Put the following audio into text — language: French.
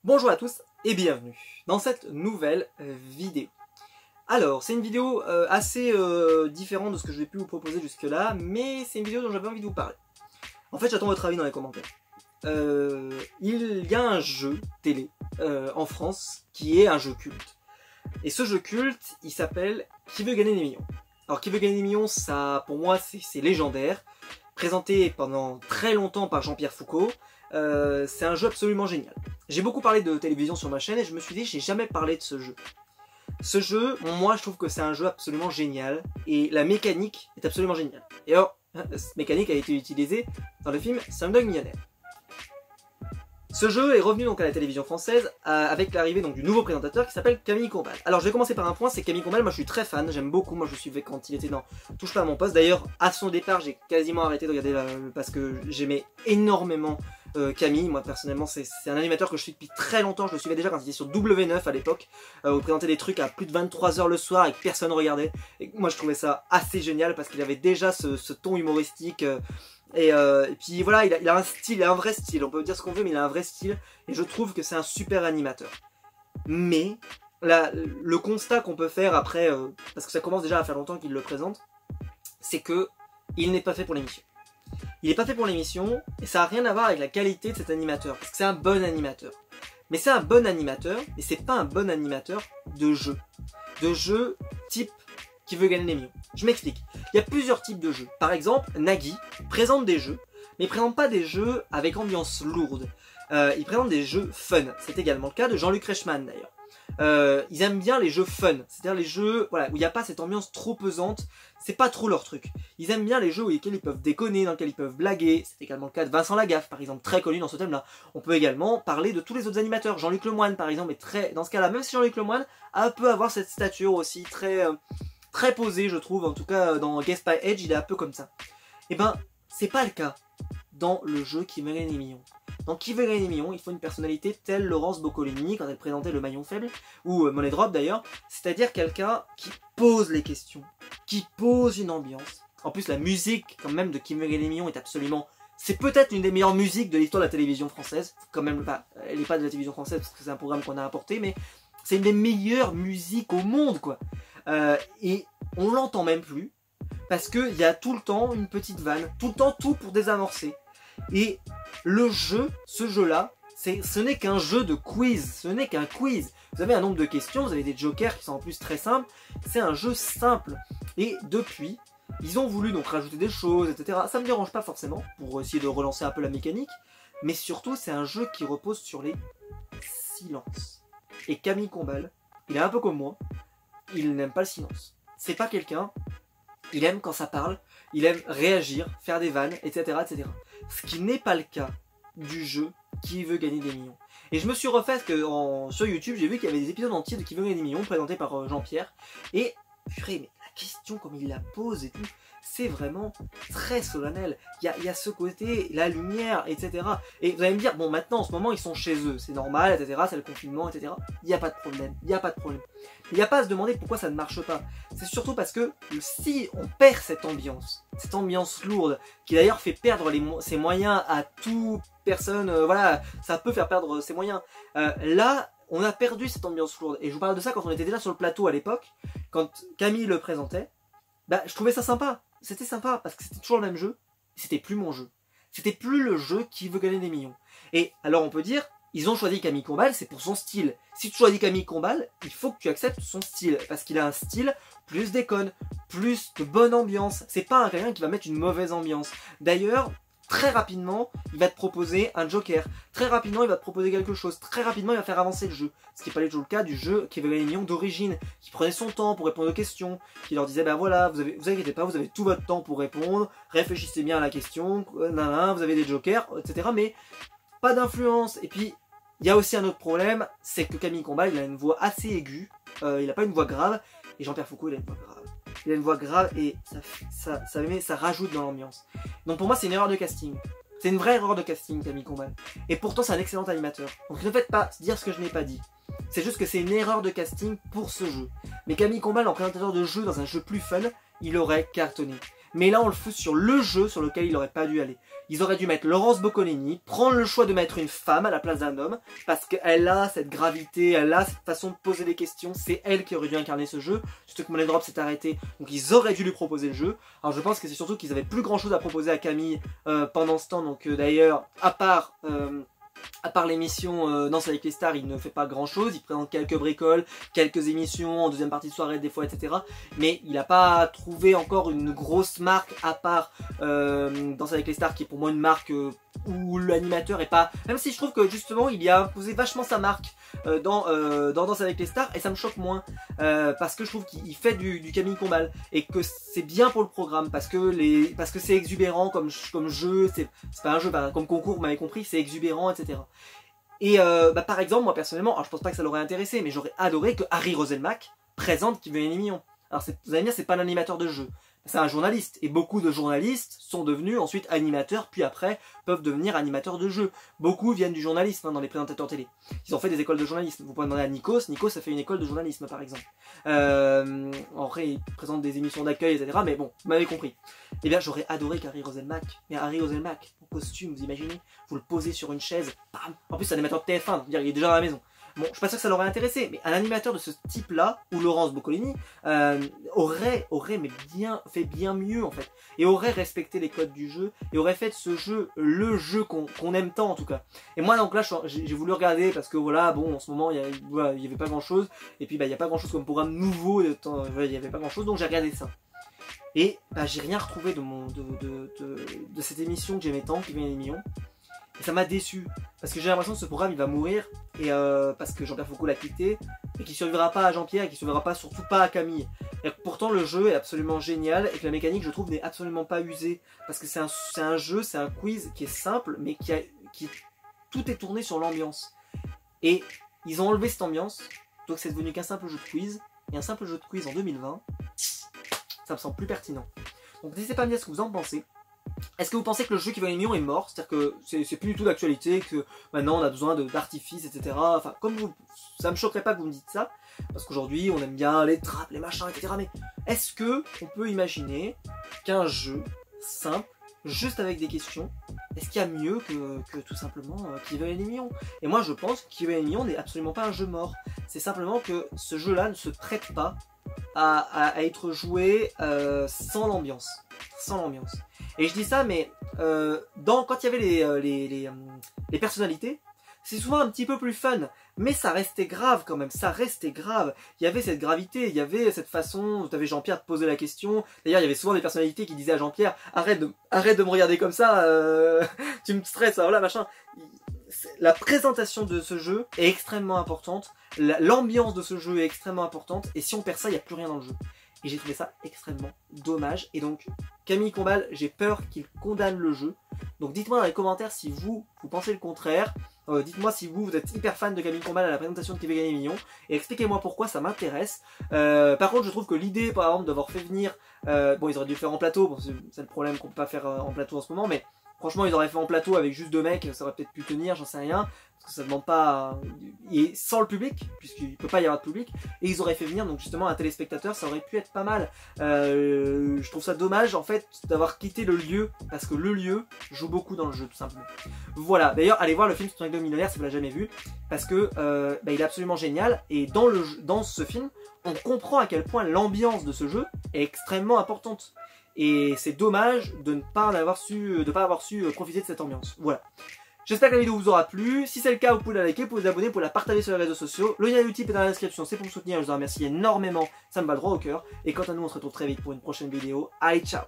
Bonjour à tous et bienvenue dans cette nouvelle vidéo. Alors, c'est une vidéo assez différente de ce que je vais pu vous proposer jusque là, mais c'est une vidéo dont j'avais envie de vous parler. En fait, j'attends votre avis dans les commentaires. Il y a un jeu télé en France qui est un jeu culte. Et ce jeu culte, il s'appelle Qui veut gagner des millions. Alors, Qui veut gagner des millions, ça, pour moi, c'est légendaire. Présenté pendant très longtemps par Jean-Pierre Foucault. C'est un jeu absolument génial. J'ai beaucoup parlé de télévision sur ma chaîne et je me suis dit, j'ai jamais parlé de ce jeu. Ce jeu, moi je trouve que c'est un jeu absolument génial et la mécanique est absolument géniale. Et alors, cette mécanique a été utilisée dans le film Slumdog Millionnaire. Ce jeu est revenu donc à la télévision française avec l'arrivée donc du nouveau présentateur qui s'appelle Camille Combal. Alors je vais commencer par un point, c'est Camille Combal, moi je suis très fan, j'aime beaucoup, moi je le suivais quand il était dans Touche pas à mon poste. D'ailleurs à son départ j'ai quasiment arrêté de regarder parce que j'aimais énormément Camille. Moi personnellement c'est un animateur que je suis depuis très longtemps, je le suivais déjà quand il était sur W9 à l'époque, où il présentait des trucs à plus de 23 h le soir et que personne regardait. Et moi je trouvais ça assez génial parce qu'il avait déjà ce ton humoristique. Et puis voilà, il a un style, il a un vrai style, on peut dire ce qu'on veut mais il a un vrai style et je trouve que c'est un super animateur. Mais le constat qu'on peut faire après, parce que ça commence déjà à faire longtemps qu'il le présente, c'est que il n'est pas fait pour l'émission. Il n'est pas fait pour l'émission et ça n'a rien à voir avec la qualité de cet animateur, parce que c'est un bon animateur. Mais c'est un bon animateur et c'est pas un bon animateur de jeu. De jeu type Qui veut gagner des millions. Je m'explique. Il y a plusieurs types de jeux. Par exemple, Nagui présente des jeux, mais il présente pas des jeux avec ambiance lourde. Il présente des jeux fun. C'est également le cas de Jean-Luc Reichmann d'ailleurs. Ils aiment bien les jeux fun, c'est-à-dire les jeux voilà, où il n'y a pas cette ambiance trop pesante, c'est pas trop leur truc. Ils aiment bien les jeux où lesquels ils peuvent déconner, dans lesquels ils peuvent blaguer, c'est également le cas de Vincent Lagaffe par exemple, très connu dans ce thème-là. On peut également parler de tous les autres animateurs, Jean-Luc Lemoyne par exemple, est très, dans ce cas-là, même si Jean-Luc Lemoyne peut avoir cette stature aussi très posée je trouve, en tout cas dans Guess by Edge il est un peu comme ça. Et ben, c'est pas le cas dans le jeu Qui veut gagner des millions. Dans Qui veut gagner des millions, il faut une personnalité telle Laurence Boccolini quand elle présentait le maillon faible, ou Money Drop d'ailleurs, c'est-à-dire quelqu'un qui pose les questions, qui pose une ambiance. En plus la musique quand même de Qui veut gagner des millions est absolument... C'est peut-être une des meilleures musiques de l'histoire de la télévision française, quand même, enfin, elle n'est pas de la télévision française parce que c'est un programme qu'on a apporté, mais c'est une des meilleures musiques au monde quoi. Et on l'entend même plus, parce qu'il y a tout le temps une petite vanne, tout le temps tout pour désamorcer. Et le jeu, ce jeu-là, ce n'est qu'un jeu de quiz, ce n'est qu'un quiz. Vous avez un nombre de questions, vous avez des jokers qui sont en plus très simples, c'est un jeu simple. Et depuis, ils ont voulu donc rajouter des choses, etc. Ça me dérange pas forcément, pour essayer de relancer un peu la mécanique, mais surtout c'est un jeu qui repose sur les silences. Et Camille Combal, il est un peu comme moi, il n'aime pas le silence. C'est pas quelqu'un, il aime quand ça parle, il aime réagir, faire des vannes, etc. etc. Ce qui n'est pas le cas du jeu Qui veut gagner des millions. Et je me suis refait sur YouTube, j'ai vu qu'il y avait des épisodes entiers de Qui veut gagner des millions présentés par Jean-Pierre. Et purée, mais la question comme il la pose et tout, c'est vraiment très solennel. Il y a ce côté, la lumière, etc. Et vous allez me dire, bon maintenant en ce moment ils sont chez eux, c'est normal, etc. C'est le confinement, etc. Il n'y a pas de problème, il n'y a pas de problème. Il n'y a pas à se demander pourquoi ça ne marche pas. C'est surtout parce que si on perd cette ambiance lourde, qui d'ailleurs fait perdre ses moyens à toute personne, voilà, ça peut faire perdre ses moyens. Là, on a perdu cette ambiance lourde. Et je vous parle de ça quand on était déjà sur le plateau à l'époque, quand Camille le présentait, bah je trouvais ça sympa. C'était sympa parce que c'était toujours le même jeu, c'était plus mon jeu. C'était plus le jeu Qui veut gagner des millions. Et alors on peut dire, ils ont choisi Camille Combal, c'est pour son style. Si tu choisis Camille Combal, il faut que tu acceptes son style. Parce qu'il a un style plus déconne, plus de bonne ambiance. C'est pas quelqu'un qui va mettre une mauvaise ambiance. D'ailleurs, très rapidement, il va te proposer un joker. Très rapidement, il va te proposer quelque chose. Très rapidement, il va faire avancer le jeu. Ce qui n'est pas toujours le cas du jeu Qui veut gagner des millions d'origine, qui prenait son temps pour répondre aux questions, qui leur disait, ben voilà, vous inquiétez pas, vous avez tout votre temps pour répondre, réfléchissez bien à la question, vous avez des jokers, etc. Mais pas d'influence. Et puis, il y a aussi un autre problème, c'est que Camille Combal, il a une voix assez aiguë, il n'a pas une voix grave, et Jean-Pierre Foucault, il a une voix grave. Il a une voix grave et ça rajoute dans l'ambiance. Donc pour moi, c'est une erreur de casting. C'est une vraie erreur de casting, Camille Combal. Et pourtant, c'est un excellent animateur. Donc ne faites pas dire ce que je n'ai pas dit. C'est juste que c'est une erreur de casting pour ce jeu. Mais Camille Combal, en présentateur de jeu, dans un jeu plus fun, il aurait cartonné. Mais là, on le fout sur le jeu sur lequel il n'aurait pas dû aller. Ils auraient dû mettre Laurence Boccolini, prendre le choix de mettre une femme à la place d'un homme, parce qu'elle a cette gravité, elle a cette façon de poser des questions, c'est elle qui aurait dû incarner ce jeu, surtout que Money Drop s'est arrêté, donc ils auraient dû lui proposer le jeu. Alors je pense que c'est surtout qu'ils avaient plus grand chose à proposer à Camille pendant ce temps, donc d'ailleurs, à part l'émission Danse avec les stars, il ne fait pas grand chose, il présente quelques bricoles, quelques émissions en deuxième partie de soirée des fois, etc. Mais il n'a pas trouvé encore une grosse marque à part Danse avec les stars, qui est pour moi une marque où l'animateur est pas... Même si je trouve que justement il y a imposé vachement sa marque dans Danse avec les stars, et ça me choque moins parce que je trouve qu'il fait du Camille Combal et que c'est bien pour le programme, parce que c'est exubérant comme jeu, c'est pas un jeu, comme concours, vous m'avez compris, c'est exubérant, etc. Et par exemple, moi personnellement, alors je pense pas que ça l'aurait intéressé, mais j'aurais adoré que Harry Roselmack présente Qui veut gagner les millions. Alors vous allez me dire, c'est pas l'animateur de jeu, c'est un journaliste, et beaucoup de journalistes sont devenus ensuite animateurs, puis après peuvent devenir animateurs de jeux. Beaucoup viennent du journalisme dans les présentateurs télé. Ils ont fait des écoles de journalisme. Vous pouvez demander à Nikos a fait une école de journalisme par exemple. Après il présente des émissions d'accueil, etc. Mais bon, vous m'avez compris. Eh bien j'aurais adoré qu'Harry Roselmack, mais Harry Roselmack, en costume, vous imaginez, vous le posez sur une chaise, bam. En plus c'est un animateur de TF1, il est déjà à la maison. Bon, je suis pas sûr que ça l'aurait intéressé, mais un animateur de ce type-là, ou Laurence Boccolini, aurait fait bien mieux en fait, et aurait respecté les codes du jeu, et aurait fait de ce jeu le jeu qu'on aime tant en tout cas. Et moi donc là, j'ai voulu regarder parce que voilà, bon, en ce moment il y avait pas grand-chose, et puis il y a pas grand-chose comme programme nouveau, il y avait pas grand-chose, donc j'ai regardé ça. Et j'ai rien retrouvé de cette émission que j'aimais tant, Qui veut gagner les millions. Et ça m'a déçu, parce que j'ai l'impression que ce programme il va mourir, et parce que Jean-Pierre Foucault l'a quitté, et qu'il survivra pas à Jean-Pierre, et qu'il survivra pas, surtout pas à Camille. Et pourtant le jeu est absolument génial, et que la mécanique je trouve n'est absolument pas usée, parce que c'est un jeu, c'est un quiz qui est simple, mais tout est tourné sur l'ambiance. Et ils ont enlevé cette ambiance, donc c'est devenu qu'un simple jeu de quiz, et un simple jeu de quiz en 2020, ça me semble plus pertinent. Donc n'hésitez pas à me dire ce que vous en pensez. Est-ce que vous pensez que le jeu Qui veut gagner les millions est mort? C'est-à-dire que c'est plus du tout d'actualité, que maintenant on a besoin d'artifices, etc. Enfin, comme vous, ça me choquerait pas que vous me dites ça, parce qu'aujourd'hui on aime bien les trappes, les machins, etc. Mais est-ce que on peut imaginer qu'un jeu simple, juste avec des questions, est-ce qu'il y a mieux que tout simplement Qui veut gagner les millions? Et moi je pense que Qui veut gagner les millions n'est absolument pas un jeu mort. C'est simplement que ce jeu-là ne se prête pas à être joué sans l'ambiance. Sans l'ambiance. Et je dis ça, mais quand il y avait les personnalités, c'est souvent un petit peu plus fun, mais ça restait grave quand même, ça restait grave. Il y avait cette gravité, il y avait cette façon, tu avais Jean-Pierre te poser la question. D'ailleurs, il y avait souvent des personnalités qui disaient à Jean-Pierre, arrête de me regarder comme ça, tu me stresses, voilà, machin. La présentation de ce jeu est extrêmement importante, l'ambiance de ce jeu est extrêmement importante, et si on perd ça, il n'y a plus rien dans le jeu. Et j'ai trouvé ça extrêmement dommage. Et donc, Camille Combal, j'ai peur qu'il condamne le jeu. Donc dites-moi dans les commentaires si vous pensez le contraire. Dites-moi si vous êtes hyper fan de Camille Combal à la présentation de Qui veut gagner les millions. Et expliquez-moi pourquoi, ça m'intéresse. Par contre, je trouve que l'idée, par exemple, d'avoir fait venir... bon, ils auraient dû le faire en plateau. Bon, c'est le problème qu'on peut pas faire en plateau en ce moment. Mais franchement, ils auraient fait en plateau avec juste 2 mecs. Ça aurait peut-être pu tenir, j'en sais rien. Parce que ça demande pas... Et sans le public, puisqu'il peut pas y avoir de public. Et ils auraient fait venir donc justement un téléspectateur, ça aurait pu être pas mal. Je trouve ça dommage en fait d'avoir quitté le lieu, parce que le lieu joue beaucoup dans le jeu tout simplement. Voilà, d'ailleurs allez voir le film Sur un millionnaire si vous l'avez jamais vu, parce que il est absolument génial. Et dans ce film, on comprend à quel point l'ambiance de ce jeu est extrêmement importante. Et c'est dommage de ne pas avoir su profiter de cette ambiance. Voilà. J'espère que la vidéo vous aura plu. Si c'est le cas, vous pouvez la liker, vous pouvez vous abonner, vous pouvez la partager sur les réseaux sociaux. Le lien YouTube est dans la description, c'est pour me soutenir. Je vous en remercie énormément, ça me va droit au cœur. Et quant à nous, on se retrouve très vite pour une prochaine vidéo. Allez, ciao!